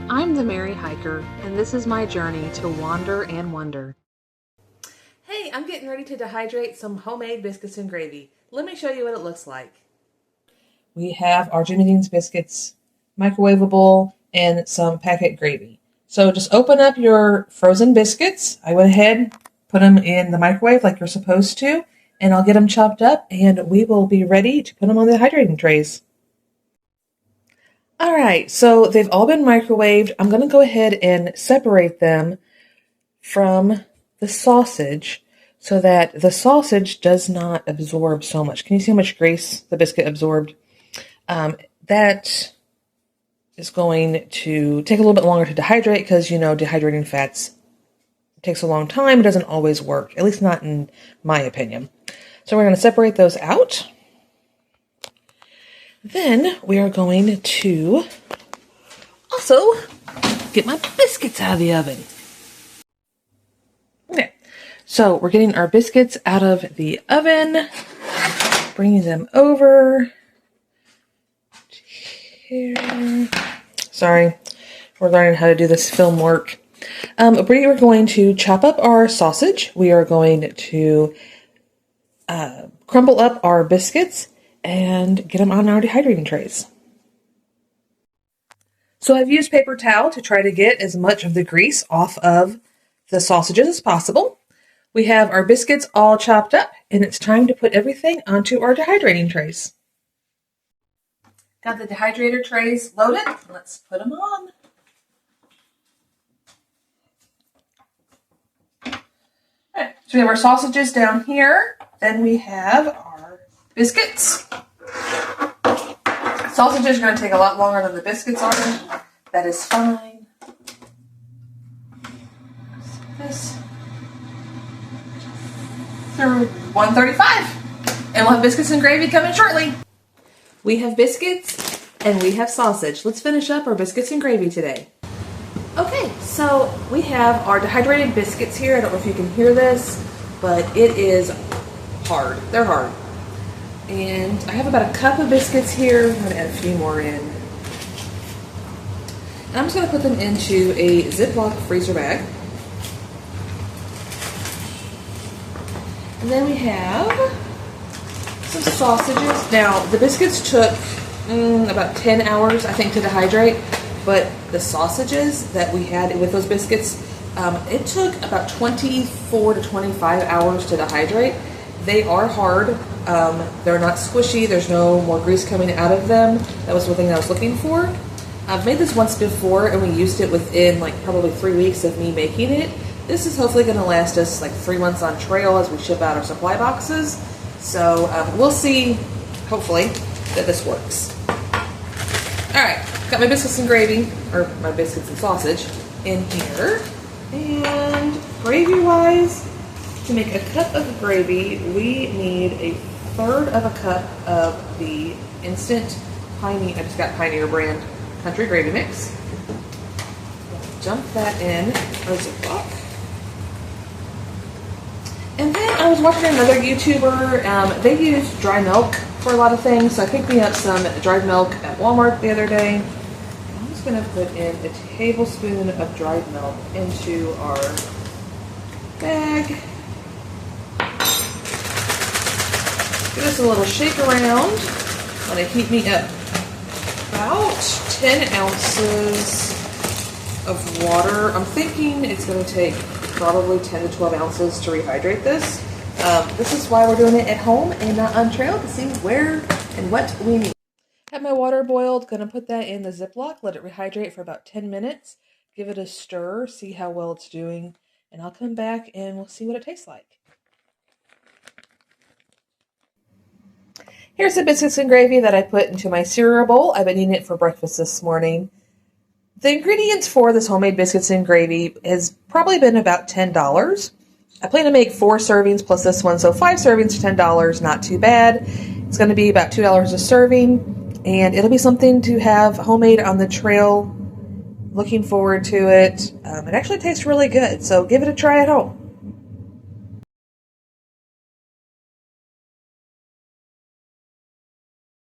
I'm the Merry Hiker, and this is my journey to wander and wonder. Hey, I'm getting ready to dehydrate some homemade biscuits and gravy. Let me show you what it looks like. We have our Jimmy Dean's biscuits, microwavable, and some packet gravy. So just open up your frozen biscuits. I went ahead, put them in the microwave like you're supposed to, and I'll get them chopped up, and we will be ready to put them on the dehydrating trays. All right, so they've all been microwaved. I'm going to go ahead and separate them from the sausage so that the sausage does not absorb so much. Can you see how much grease the biscuit absorbed? That is going to take a little bit longer to dehydrate because, you know, dehydrating fats takes a long time. It doesn't always work, at least not in my opinion. So we're going to separate those out. Then we are going to also get my biscuits out of the oven. Okay, so we're getting our biscuits out of the oven, bringing them over here. Sorry, we're learning how to do this film work. We are going to chop up our sausage. We are going to crumble up our biscuits and get them on our dehydrating trays. So I've used paper towel to try to get as much of the grease off of the sausages as possible. We have our biscuits all chopped up, and it's time to put everything onto our dehydrating trays. Got the dehydrator trays loaded. Let's put them on. Okay, so we have our sausages down here. Then we have our biscuits. Sausages are going to take a lot longer than the biscuits are. That is fine. This through 135. And we'll have biscuits and gravy coming shortly. We have biscuits and we have sausage. Let's finish up our biscuits and gravy today. Okay, so we have our dehydrated biscuits here. I don't know if you can hear this, but it is hard. They're hard. And I have about a cup of biscuits here. I'm going to add a few more in. And I'm just going to put them into a Ziploc freezer bag. And then we have some sausages. Now, the biscuits took about 10 hours, I think, to dehydrate. But the sausages that we had with those biscuits, it took about 24 to 25 hours to dehydrate. They are hard. They're not squishy. There's no more grease coming out of them. That was one thing I was looking for. I've made this once before, and we used it within like probably 3 weeks of me making it. This is hopefully going to last us like 3 months on trail as we ship out our supply boxes. So we'll see, hopefully, that this works. All right, got my biscuits and gravy, or my biscuits and sausage in here. And gravy-wise, to make a cup of gravy, we need a third of a cup of the instant Pioneer, I just got Pioneer brand country gravy mix. Dump that in our Ziploc. And then I was watching another YouTuber. They use dry milk for a lot of things, so I picked me up some dried milk at Walmart the other day. I'm just going to put in a tablespoon of dried milk into our bag. Give this a little shake around. Let it heat me up. About 10 ounces of water. I'm thinking it's going to take probably 10 to 12 ounces to rehydrate this. This is why we're doing it at home and not on trail, to see where and what we need. Have my water boiled. Going to put that in the Ziploc. Let it rehydrate for about 10 minutes. Give it a stir. See how well it's doing. And I'll come back and we'll see what it tastes like. Here's the biscuits and gravy that I put into my cereal bowl. I've been eating it for breakfast this morning. The ingredients for this homemade biscuits and gravy has probably been about $10. I plan to make 4 servings plus this one, so 5 servings for $10, not too bad. It's going to be about $2 a serving, and it'll be something to have homemade on the trail. Looking forward to it. It actually tastes really good, so give it a try at home.